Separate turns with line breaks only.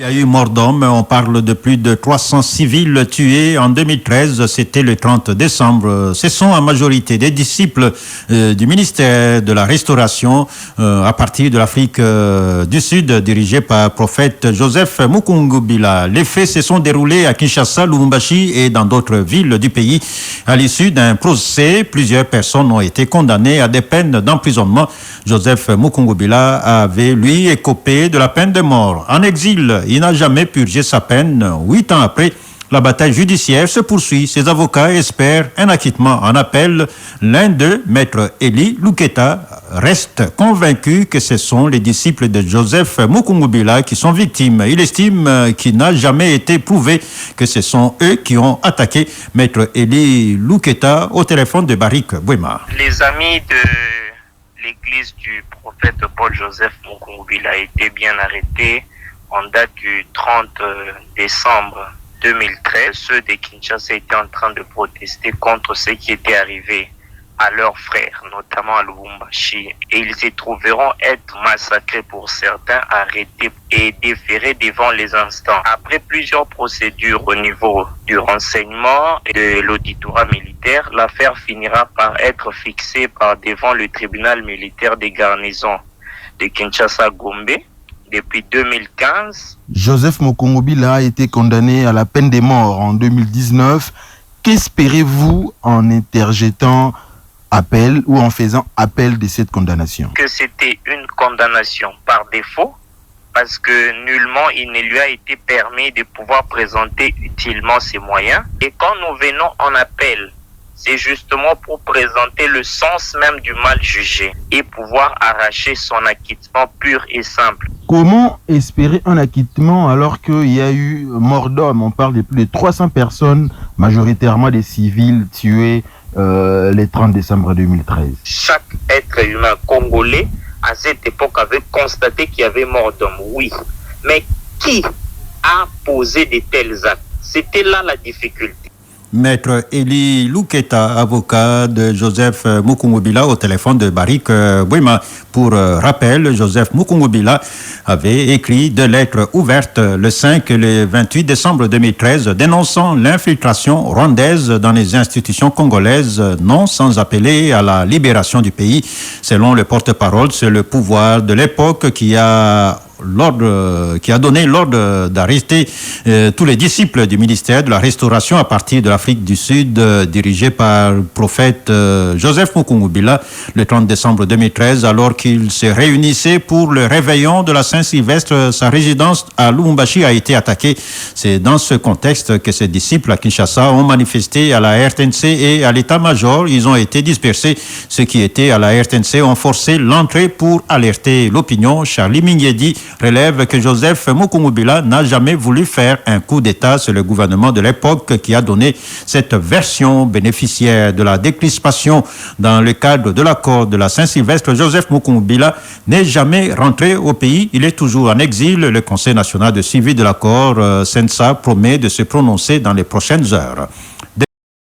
Il y a eu mort d'homme, on parle de plus de 300 civils tués en 2013, c'était le 30 décembre. Ce sont en majorité des disciples du ministère de la Restauration à partir de l'Afrique du Sud, dirigé par le prophète Joseph Mukungubila. Les faits se sont déroulés à Kinshasa, Lubumbashi et dans d'autres villes du pays. À l'issue d'un procès, plusieurs personnes ont été condamnées à des peines d'emprisonnement. Joseph Mukungubila avait, lui, écopé de la peine de mort. En exil, il n'a jamais purgé sa peine. 8 ans après, la bataille judiciaire se poursuit. Ses avocats espèrent un acquittement en appel. L'un d'eux, Maître Eli Luketa, reste convaincu que ce sont les disciples de Joseph Mukungubila qui sont victimes. Il estime qu'il n'a jamais été prouvé que ce sont eux qui ont attaqué Maître Eli Luketa au téléphone de Barik Bouema.
Les amis de l'église du prophète Paul-Joseph Mukungubila étaient bien arrêtés en date du 30 décembre 2013. Ceux de Kinshasa étaient en train de protester contre ce qui était arrivé à leurs frères, notamment à Lubumbashi. Et ils se trouveront être massacrés pour certains, arrêtés et déférés devant les instants. Après plusieurs procédures au niveau du renseignement et de l'auditorat militaire, l'affaire finira par être fixée par devant le tribunal militaire des garnisons de Kinshasa-Gombe. Depuis 2015,
Joseph Mukungubila a été condamné à la peine de mort en 2019. Qu'espérez-vous en interjetant appel ou en faisant appel de cette condamnation?
Que c'était une condamnation par défaut, parce que nullement il ne lui a été permis de pouvoir présenter utilement ses moyens. Et quand nous venons en appel, c'est justement pour présenter le sens même du mal jugé et pouvoir arracher son acquittement pur et simple.
Comment espérer un acquittement alors qu'il y a eu mort d'homme? On parle de plus de 300 personnes, majoritairement des civils tués le 30 décembre 2013.
Chaque être humain congolais à cette époque avait constaté qu'il y avait mort d'homme, oui. Mais qui a posé de tels actes? C'était là la difficulté.
Maître Eli Luketa, avocat de Joseph Mukungubila au téléphone de Barik Bouema. Pour rappel, Joseph Mukungubila avait écrit deux lettres ouvertes le 5 et le 28 décembre 2013 dénonçant l'infiltration rwandaise dans les institutions congolaises, non sans appeler à la libération du pays. Selon le porte-parole, c'est le pouvoir de l'époque qui a donné l'ordre d'arrêter tous les disciples du ministère de la Restauration à partir de l'Afrique du Sud, dirigé par le prophète Joseph Mukungubila le 30 décembre 2013, alors qu'il se réunissait pour le réveillon de la Saint-Sylvestre. Sa résidence à Lubumbashi a été attaquée. C'est dans ce contexte que ses disciples à Kinshasa ont manifesté à la RTNC et à l'état-major. Ils ont été dispersés. Ceux qui étaient à la RTNC ont forcé l'entrée pour alerter l'opinion. Charlie Mingyedi relève que Joseph Mukungubila n'a jamais voulu faire un coup d'État. C'est le gouvernement de l'époque qui a donné cette version bénéficiaire de la décrispation dans le cadre de l'accord de la Saint-Sylvestre. Joseph Mukungubila n'est jamais rentré au pays. Il est toujours en exil. Le Conseil national de suivi de l'accord, CNSA, promet de se prononcer dans les prochaines heures.